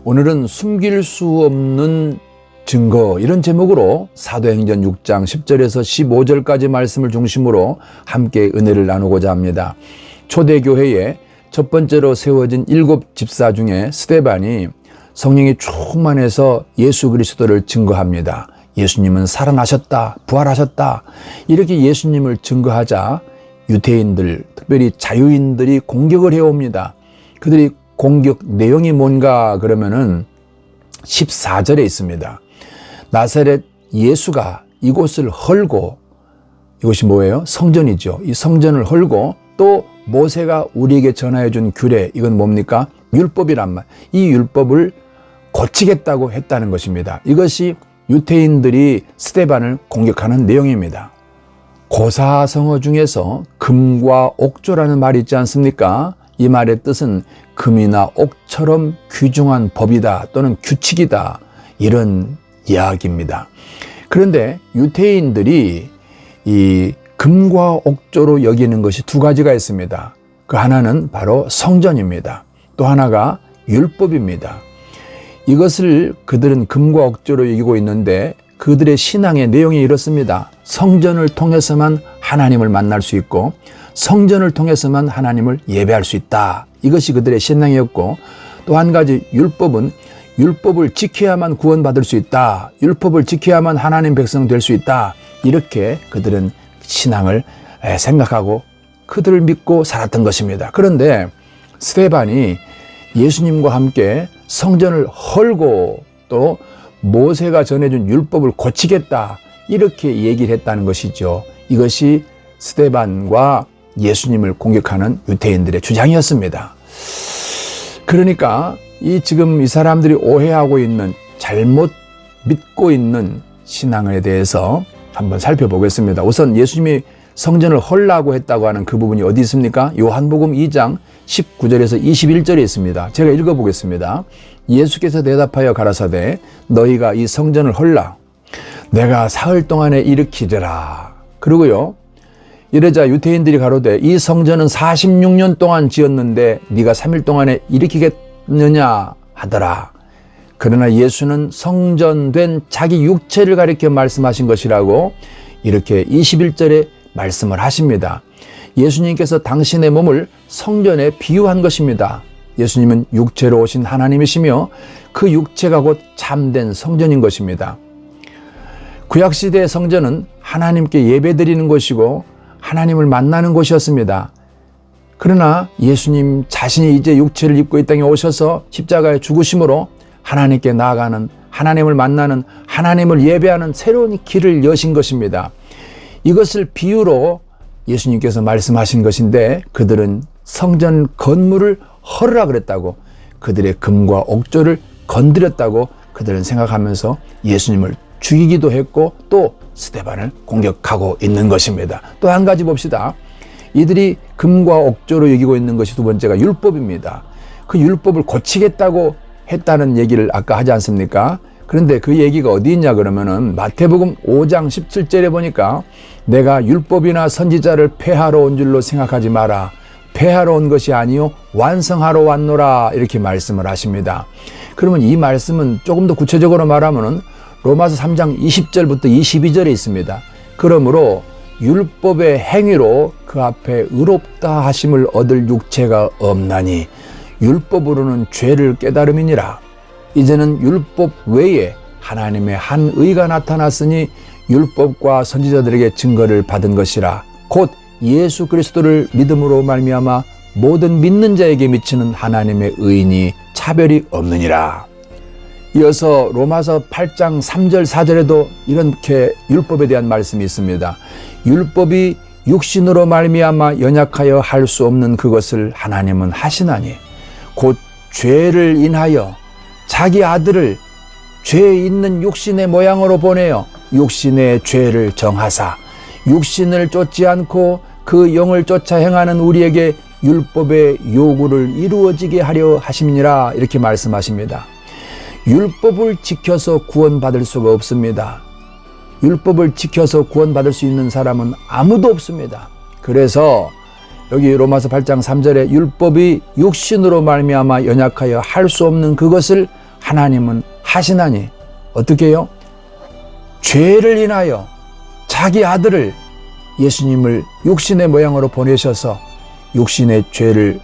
오늘은 숨길 수 없는 증거, 이런 제목으로 사도행전 6장 10절에서 15절까지 말씀을 중심으로 함께 은혜를 나누고자 합니다. 초대교회에 첫 번째로 세워진 7 집사 중에 스데반이 성령이 충만해서 예수 그리스도를 증거합니다. 예수님은 살아나셨다, 부활하셨다, 이렇게 예수님을 증거하자 유대인들, 특별히 자유인들이 공격을 해옵니다. 그들이 공격 내용이 뭔가 그러면은 14절에 있습니다. 나사렛 예수가 이곳을 헐고, 이곳이 뭐예요? 성전이죠. 이 성전을 헐고 또 모세가 우리에게 전하여 준 규례, 이건 뭡니까? 율법이란 말. 이 율법을 고치겠다고 했다는 것입니다. 이것이 유대인들이 스데반을 공격하는 내용입니다. 고사성어 중에서 금과 옥조라는 말이 있지 않습니까? 이 말의 뜻은 금이나 옥처럼 귀중한 법이다 또는 규칙이다, 이런 이야기입니다. 그런데 유대인들이 이 금과 옥조로 여기는 것이 두 가지가 있습니다. 그 하나는 바로 성전입니다. 또 하나가 율법입니다. 이것을 그들은 금과 옥조로 여기고 있는데 그들의 신앙의 내용이 이렇습니다. 성전을 통해서만 하나님을 만날 수 있고 성전을 통해서만 하나님을 예배할 수 있다. 이것이 그들의 신앙이었고, 또 한 가지 율법은 율법을 지켜야만 구원받을 수 있다. 율법을 지켜야만 하나님 백성 될 수 있다. 이렇게 그들은 신앙을 생각하고 그들을 믿고 살았던 것입니다. 그런데 스데반이 예수님과 함께 성전을 헐고 또 모세가 전해준 율법을 고치겠다, 이렇게 얘기를 했다는 것이죠. 이것이 스데반과 예수님을 공격하는 유대인들의 주장이었습니다. 그러니까 지금 이 사람들이 오해하고 있는, 잘못 믿고 있는 신앙에 대해서 한번 살펴보겠습니다. 우선 예수님이 성전을 헐라고 했다고 하는 그 부분이 어디 있습니까? 요한복음 2장 19절에서 21절에 있습니다. 제가 읽어보겠습니다. 예수께서 대답하여 가라사대 너희가 이 성전을 헐라 내가 사흘 동안에 일으키리라. 그러고요, 이러자 유대인들이 가로되 이 성전은 46년 동안 지었는데 네가 3일 동안에 일으키겠느냐 하더라. 그러나 예수는 성전된 자기 육체를 가리켜 말씀하신 것이라고 이렇게 21절에 말씀을 하십니다. 예수님께서 당신의 몸을 성전에 비유한 것입니다. 예수님은 육체로 오신 하나님이시며 그 육체가 곧 참된 성전인 것입니다. 구약시대의 성전은 하나님께 예배드리는 곳이고 하나님을 만나는 곳이었습니다. 그러나 예수님 자신이 이제 육체를 입고 이 땅에 오셔서 십자가에 죽으심으로 하나님께 나아가는, 하나님을 만나는, 하나님을 예배하는 새로운 길을 여신 것입니다. 이것을 비유로 예수님께서 말씀하신 것인데 그들은 성전 건물을 헐으라 그랬다고, 그들의 금과 옥조를 건드렸다고 그들은 생각하면서 예수님을 죽이기도 했고 또 스데반을 공격하고 있는 것입니다. 또 한 가지 봅시다. 이들이 금과 옥조로 여기고 있는 것이 두 번째가 율법입니다. 그 율법을 고치겠다고 했다는 얘기를 아까 하지 않습니까? 그런데 그 얘기가 어디 있냐 그러면은 마태복음 5장 17절에 보니까 내가 율법이나 선지자를 폐하러 온 줄로 생각하지 마라. 폐하러 온 것이 아니요 완성하러 왔노라, 이렇게 말씀을 하십니다. 그러면 이 말씀은 조금 더 구체적으로 말하면은 로마서 3장 20절부터 22절에 있습니다. 그러므로 율법의 행위로 그 앞에 의롭다 하심을 얻을 육체가 없나니 율법으로는 죄를 깨달음이니라. 이제는 율법 외에 하나님의 한 의가 나타났으니 율법과 선지자들에게 증거를 받은 것이라. 곧 예수 그리스도를 믿음으로 말미암아 모든 믿는 자에게 미치는 하나님의 의인이 차별이 없느니라. 이어서 로마서 8장 3절 4절에도 이렇게 율법에 대한 말씀이 있습니다. 율법이 육신으로 말미암아 연약하여 할 수 없는 그것을 하나님은 하시나니 곧 죄를 인하여 자기 아들을 죄 있는 육신의 모양으로 보내어 육신의 죄를 정하사 육신을 쫓지 않고 그 영을 쫓아 행하는 우리에게 율법의 요구를 이루어지게 하려 하심이니라, 이렇게 말씀하십니다. 율법을 지켜서 구원받을 수가 없습니다. 율법을 지켜서 구원받을 수 있는 사람은 아무도 없습니다. 그래서 여기 로마서 8장 3절에 율법이 육신으로 말미암아 연약하여 할 수 없는 그것을 하나님은 하시나니 어떻게 해요? 죄를 인하여 자기 아들을 예수님을 육신의 모양으로 보내셔서 육신의 죄를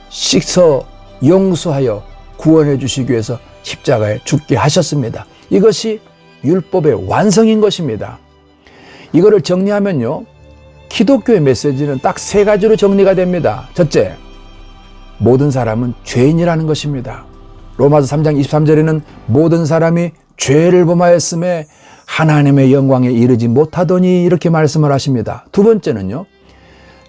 씻어 용서하여 구원해 주시기 위해서 십자가에 죽게 하셨습니다. 이것이 율법의 완성인 것입니다. 이거를 정리하면요, 기독교의 메시지는 딱 세 가지로 정리가 됩니다. 첫째, 모든 사람은 죄인이라는 것입니다. 로마서 3장 23절에는 모든 사람이 죄를 범하였음에 하나님의 영광에 이르지 못하더니 이렇게 말씀을 하십니다. 두 번째는요,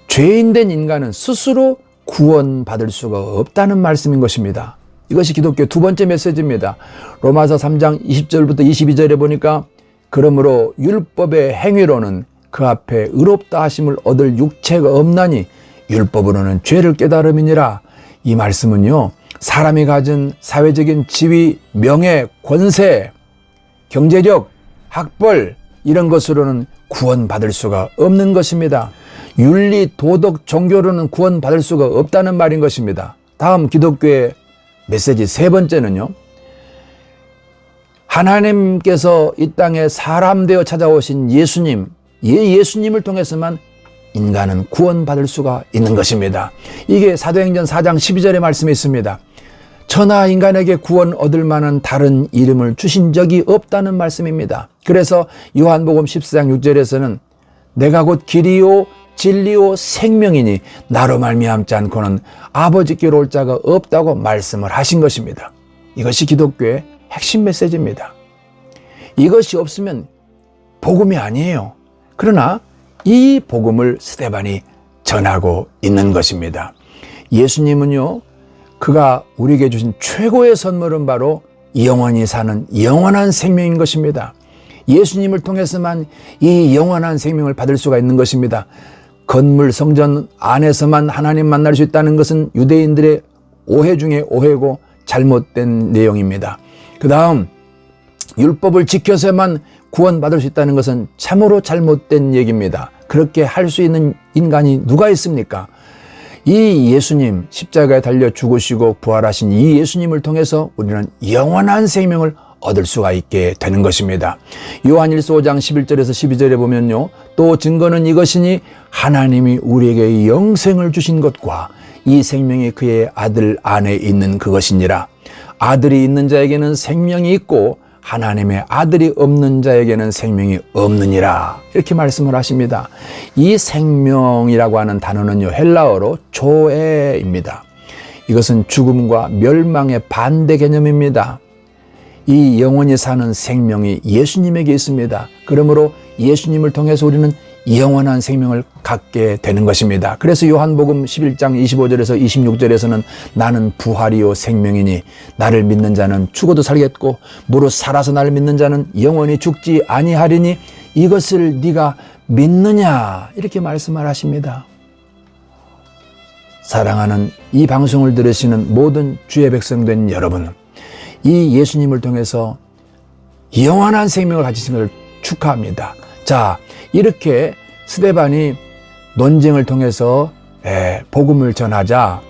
죄인된 인간은 스스로 구원받을 수가 없다는 말씀인 것입니다. 이것이 기독교의 두 번째 메시지입니다. 로마서 3장 20절부터 22절에 보니까 그러므로 율법의 행위로는 그 앞에 의롭다 하심을 얻을 육체가 없나니 율법으로는 죄를 깨달음이니라. 이 말씀은요, 사람이 가진 사회적인 지위, 명예, 권세, 경제력, 학벌 이런 것으로는 구원받을 수가 없는 것입니다. 윤리, 도덕, 종교로는 구원받을 수가 없다는 말인 것입니다. 다음 기독교의 메시지 세 번째는요, 하나님께서 이 땅에 사람 되어 찾아오신 예수님, 예수님을 통해서만 인간은 구원받을 수가 있는 것입니다. 이게 사도행전 4장 12절의 말씀에 있습니다. 천하 인간에게 구원 얻을 만한 다른 이름을 주신 적이 없다는 말씀입니다. 그래서 요한복음 14장 6절에서는 내가 곧 길이요 진리요 생명이니 나로 말미암지 않고는 아버지께로 올 자가 없다고 말씀을 하신 것입니다. 이것이 기독교의 핵심 메시지입니다. 이것이 없으면 복음이 아니에요. 그러나 이 복음을 스데반이 전하고 있는 것입니다. 예수님은요, 그가 우리에게 주신 최고의 선물은 바로 영원히 사는 영원한 생명인 것입니다. 예수님을 통해서만 이 영원한 생명을 받을 수가 있는 것입니다. 건물 성전 안에서만 하나님 만날 수 있다는 것은 유대인들의 오해 중에 오해고 잘못된 내용입니다. 그 다음 율법을 지켜서만 구원받을 수 있다는 것은 참으로 잘못된 얘기입니다. 그렇게 할 수 있는 인간이 누가 있습니까? 이 예수님, 십자가에 달려 죽으시고 부활하신 이 예수님을 통해서 우리는 영원한 생명을 얻을 수가 있게 되는 것입니다. 요한일서 5장 11절에서 12절에 보면요, 또 증거는 이것이니 하나님이 우리에게 영생을 주신 것과 이 생명이 그의 아들 안에 있는 그것이니라. 아들이 있는 자에게는 생명이 있고 하나님의 아들이 없는 자에게는 생명이 없느니라. 이렇게 말씀을 하십니다. 이 생명이라고 하는 단어는요, 헬라어로 조에입니다. 이것은 죽음과 멸망의 반대 개념입니다. 이 영원히 사는 생명이 예수님에게 있습니다. 그러므로 예수님을 통해서 우리는 영원한 생명을 갖게 되는 것입니다. 그래서 요한복음 11장 25절에서 26절에서는 나는 부활이요 생명이니 나를 믿는 자는 죽어도 살겠고 무릇 살아서 나를 믿는 자는 영원히 죽지 아니하리니 이것을 네가 믿느냐, 이렇게 말씀을 하십니다. 사랑하는 이 방송을 들으시는 모든 주의 백성된 여러분, 이 예수님을 통해서 영원한 생명을 가지신 것을 축하합니다. 자, 이렇게 스데반이 논쟁을 통해서 복음을 전하자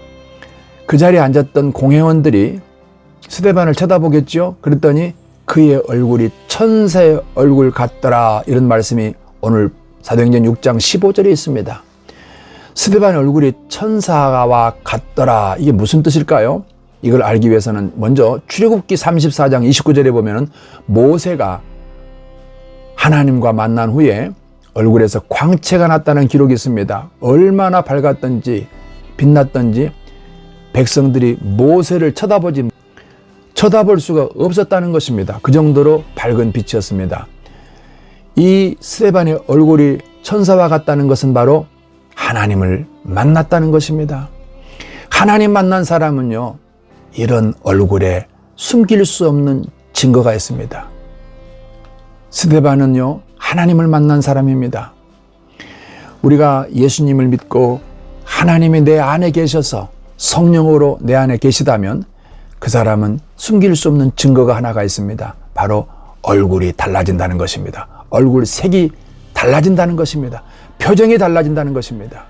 그 자리에 앉았던 공회원들이 스데반을 쳐다보겠죠. 그랬더니 그의 얼굴이 천사의 얼굴 같더라, 이런 말씀이 오늘 사도행전 6장 15절에 있습니다. 스데반의 얼굴이 천사와 같더라, 이게 무슨 뜻일까요? 이걸 알기 위해서는 먼저 출애굽기 34장 29절에 보면은 모세가 하나님과 만난 후에 얼굴에서 광채가 났다는 기록이 있습니다. 얼마나 밝았던지 빛났던지 백성들이 모세를 쳐다볼 수가 없었다는 것입니다. 그 정도로 밝은 빛이었습니다. 이 스데반의 얼굴이 천사와 같다는 것은 바로 하나님을 만났다는 것입니다. 하나님 만난 사람은요, 이런 얼굴에 숨길 수 없는 증거가 있습니다. 스데반은요, 하나님을 만난 사람입니다. 우리가 예수님을 믿고 하나님이 내 안에 계셔서 성령으로 내 안에 계시다면 그 사람은 숨길 수 없는 증거가 하나가 있습니다. 바로 얼굴이 달라진다는 것입니다. 얼굴 색이 달라진다는 것입니다. 표정이 달라진다는 것입니다.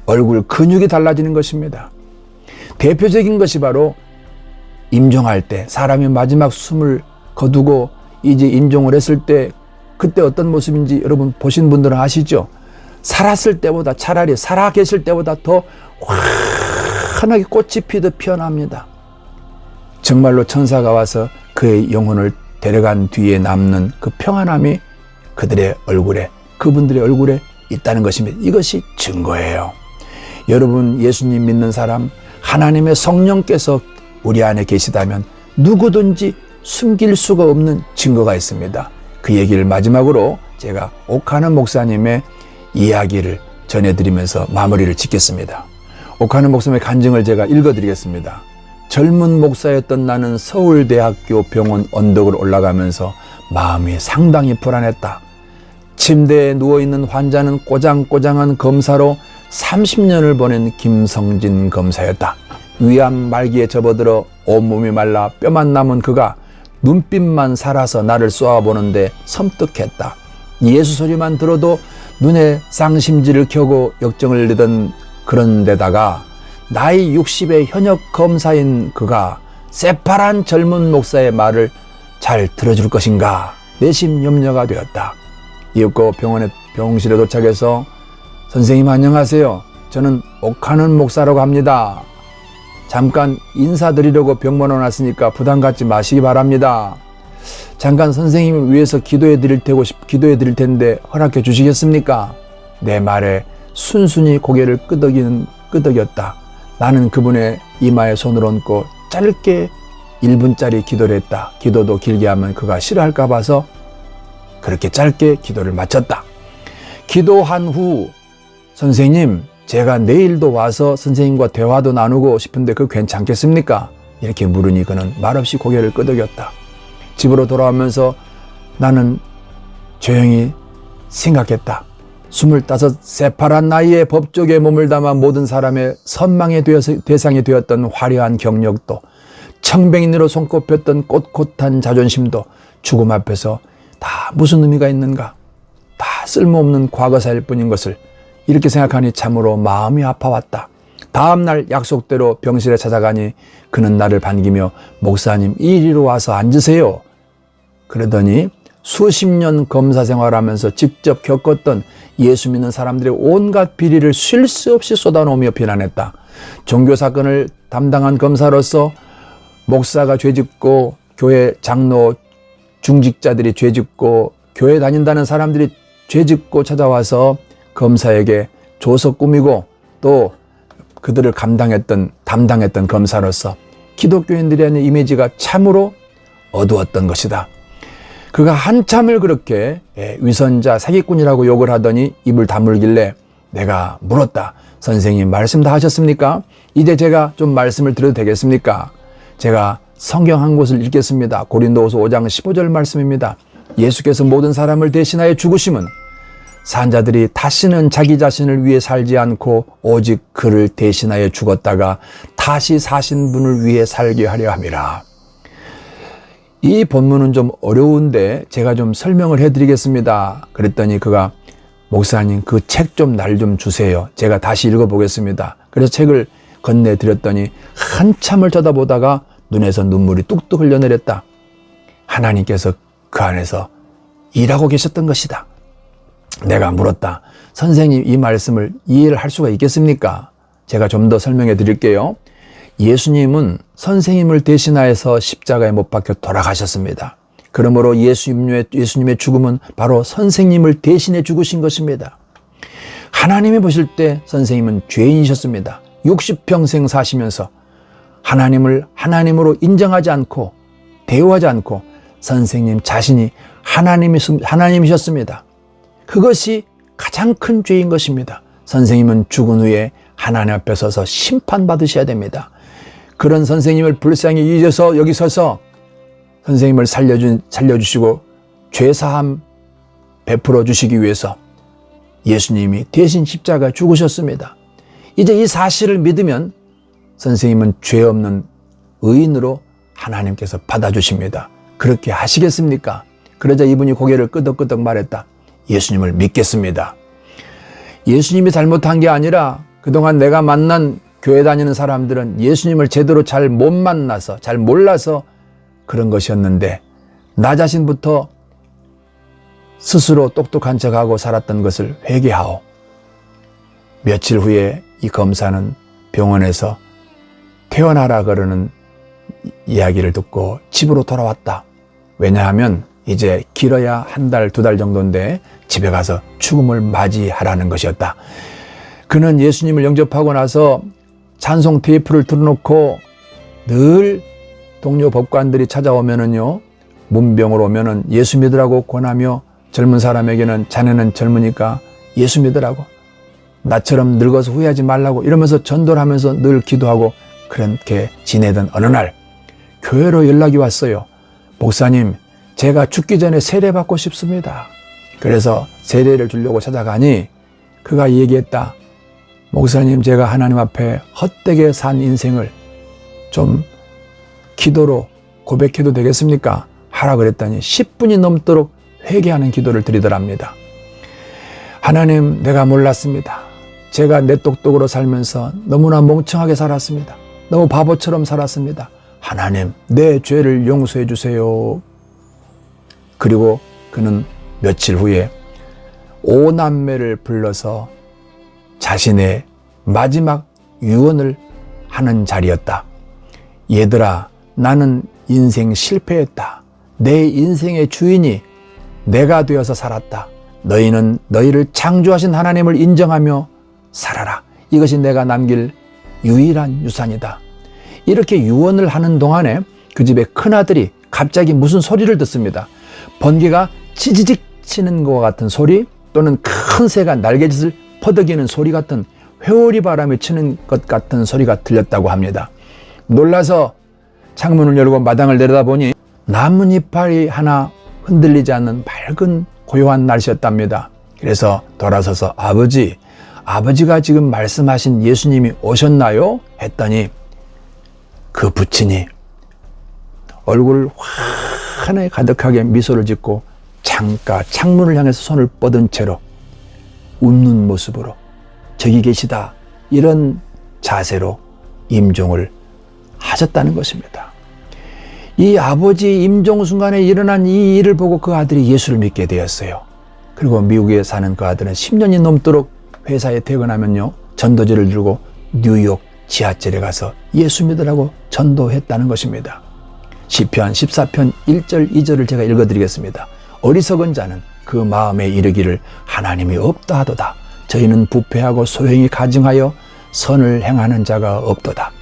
얼굴 근육이 달라지는 것입니다. 대표적인 것이 바로 임종할 때, 사람이 마지막 숨을 거두고 이제 임종을 했을 때 그때 어떤 모습인지 여러분 보신 분들은 아시죠? 살았을 때보다, 차라리 살아 계실 때보다 더 환하게 꽃이 피듯 피어납니다. 정말로 천사가 와서 그의 영혼을 데려간 뒤에 남는 그 평안함이 그들의 얼굴에, 그분들의 얼굴에 있다는 것입니다. 이것이 증거예요. 여러분, 예수님 믿는 사람, 하나님의 성령께서 우리 안에 계시다면 누구든지 숨길 수가 없는 증거가 있습니다. 그 얘기를 마지막으로 제가 옥하는 목사님의 이야기를 전해드리면서 마무리를 짓겠습니다. 옥하는 목사님의 간증을 제가 읽어드리겠습니다. 젊은 목사였던 나는 서울대학교 병원 언덕을 올라가면서 마음이 상당히 불안했다. 침대에 누워있는 환자는 꼬장꼬장한 검사로 30년을 보낸 김성진 검사였다. 위암 말기에 접어들어 온몸이 말라 뼈만 남은 그가 눈빛만 살아서 나를 쏘아보는데 섬뜩했다. 예수 소리만 들어도 눈에 쌍심지를 켜고 역정을 내던 그런 데다가 나이 60의 현역 검사인 그가 새파란 젊은 목사의 말을 잘 들어줄 것인가 내심 염려가 되었다. 이윽고 병실에 도착해서 선생님 안녕하세요. 저는 옥하는 목사라고 합니다. 잠깐 인사드리려고 병문안 왔으니까 부담 갖지 마시기 바랍니다. 잠깐 선생님을 위해서 기도해 드릴 텐데 허락해 주시겠습니까? 내 말에 순순히 고개를 끄덕였다. 나는 그분의 이마에 손을 얹고 짧게 1분짜리 기도를 했다. 기도도 길게 하면 그가 싫어할까 봐서 그렇게 짧게 기도를 마쳤다. 기도한 후 선생님, 제가 내일도 와서 선생님과 대화도 나누고 싶은데 그거 괜찮겠습니까? 이렇게 물으니 그는 말없이 고개를 끄덕였다. 집으로 돌아오면서 나는 조용히 생각했다. 25 새파란 나이에 법조계에 몸을 담아 모든 사람의 선망의 대상이 되었던 화려한 경력도, 청백리로 손꼽혔던 꼿꼿한 자존심도 죽음 앞에서 다 무슨 의미가 있는가? 다 쓸모없는 과거사일 뿐인 것을 이렇게 생각하니 참으로 마음이 아파왔다. 다음날 약속대로 병실에 찾아가니 그는 나를 반기며 목사님 이리로 와서 앉으세요. 그러더니 수십 년 검사 생활하면서 직접 겪었던 예수 믿는 사람들의 온갖 비리를 쉴 새 없이 쏟아놓으며 비난했다. 종교 사건을 담당한 검사로서 목사가 죄짓고 교회 장로 중직자들이 죄짓고 교회 다닌다는 사람들이 죄짓고 찾아와서 검사에게 조서 꾸미고 또 그들을 담당했던 검사로서 기독교인들의 이미지가 참으로 어두웠던 것이다. 그가 한참을 그렇게 위선자 사기꾼이라고 욕을 하더니 입을 다물길래 내가 물었다. 선생님 말씀 다 하셨습니까? 이제 제가 좀 말씀을 드려도 되겠습니까? 제가 성경 한 곳을 읽겠습니다. 고린도후서 5장 15절 말씀입니다. 예수께서 모든 사람을 대신하여 죽으심은 산자들이 다시는 자기 자신을 위해 살지 않고 오직 그를 대신하여 죽었다가 다시 사신 분을 위해 살게 하려 함이라. 이 본문은 좀 어려운데 제가 좀 설명을 해드리겠습니다. 그랬더니 그가 목사님 그 책 좀 날 좀 주세요. 제가 다시 읽어보겠습니다. 그래서 책을 건네드렸더니 한참을 쳐다보다가 눈에서 눈물이 뚝뚝 흘러내렸다. 하나님께서 그 안에서 일하고 계셨던 것이다. 내가 물었다. 선생님 이 말씀을 이해를 할 수가 있겠습니까? 제가 좀 더 설명해 드릴게요. 예수님은 선생님을 대신하여서 십자가에 못 박혀 돌아가셨습니다. 그러므로 예수님의 죽음은 바로 선생님을 대신해 죽으신 것입니다. 하나님이 보실 때 선생님은 죄인이셨습니다. 60평생 사시면서 하나님을 하나님으로 인정하지 않고 대우하지 않고 선생님 자신이 하나님이셨습니다. 그것이 가장 큰 죄인 것입니다. 선생님은 죽은 후에 하나님 앞에 서서 심판받으셔야 됩니다. 그런 선생님을 불쌍히 잊어서 여기 서서 선생님을 살려주시고 죄사함 베풀어 주시기 위해서 예수님이 대신 십자가에 죽으셨습니다. 이제 이 사실을 믿으면 선생님은 죄 없는 의인으로 하나님께서 받아주십니다. 그렇게 하시겠습니까? 그러자 이분이 고개를 끄덕끄덕 말했다. 예수님을 믿겠습니다. 예수님이 잘못한 게 아니라 그동안 내가 만난 교회 다니는 사람들은 예수님을 제대로 잘 못 만나서, 잘 몰라서 그런 것이었는데, 나 자신부터 스스로 똑똑한 척하고 살았던 것을 회개하오. 며칠 후에 이 검사는 병원에서 퇴원하라 그러는 이야기를 듣고 집으로 돌아왔다. 왜냐하면 이제 길어야 한 달, 두 달 정도인데 집에 가서 죽음을 맞이하라는 것이었다. 그는 예수님을 영접하고 나서 찬송 테이프를 틀어놓고 늘 동료 법관들이 찾아오면은요, 문병으로 오면은 예수 믿으라고 권하며 젊은 사람에게는 자네는 젊으니까 예수 믿으라고, 나처럼 늙어서 후회하지 말라고 이러면서 전도를 하면서 늘 기도하고 그렇게 지내던 어느 날 교회로 연락이 왔어요. 목사님, 제가 죽기 전에 세례 받고 싶습니다. 그래서 세례를 주려고 찾아가니 그가 얘기했다. 목사님, 제가 하나님 앞에 헛되게 산 인생을 좀 기도로 고백해도 되겠습니까? 하라 그랬더니 10분이 넘도록 회개하는 기도를 드리더랍니다. 하나님, 내가 몰랐습니다. 제가 내 똑똑으로 살면서 너무나 멍청하게 살았습니다. 너무 바보처럼 살았습니다. 하나님, 내 죄를 용서해 주세요. 그리고 그는 며칠 후에 5남매를 불러서 자신의 마지막 유언을 하는 자리였다. 얘들아, 나는 인생 실패했다. 내 인생의 주인이 내가 되어서 살았다. 너희는 너희를 창조하신 하나님을 인정하며 살아라. 이것이 내가 남길 유일한 유산이다. 이렇게 유언을 하는 동안에 그 집의 큰아들이 갑자기 무슨 소리를 듣습니다. 번개가 치지직 치는 것 같은 소리, 또는 큰 새가 날개짓을 퍼덕이는 소리 같은, 회오리 바람이 치는 것 같은 소리가 들렸다고 합니다. 놀라서 창문을 열고 마당을 내려다보니 나뭇잎이 하나 흔들리지 않는 맑은 고요한 날씨였답니다. 그래서 돌아서서 아버지가 지금 말씀하신 예수님이 오셨나요? 했더니 그 부친이 얼굴 환하게 가득하게 미소를 짓고 창문을 향해서 손을 뻗은 채로 웃는 모습으로 저기 계시다, 이런 자세로 임종을 하셨다는 것입니다. 이 아버지 임종 순간에 일어난 이 일을 보고 그 아들이 예수를 믿게 되었어요. 그리고 미국에 사는 그 아들은 10년이 넘도록 회사에 퇴근하면요, 전도지를 들고 뉴욕 지하철에 가서 예수 믿으라고 전도했다는 것입니다. 시편 14편 1절 2절을 제가 읽어드리겠습니다. 어리석은 자는 그 마음에 이르기를 하나님이 없다 하도다. 저희는 부패하고 소행이 가증하여 선을 행하는 자가 없도다.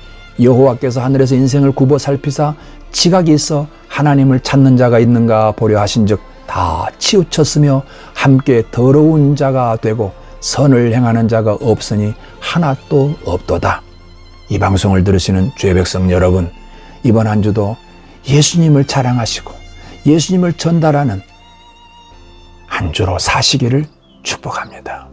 여호와께서 하늘에서 인생을 굽어 살피사 지각이 있어 하나님을 찾는 자가 있는가 보려 하신즉 다 치우쳤으며 함께 더러운 자가 되고 선을 행하는 자가 없으니 하나도 없도다. 이 방송을 들으시는 주의 백성 여러분, 이번 한 주도 예수님을 자랑하시고 예수님을 전달하는 한 주로 사시기를 축복합니다.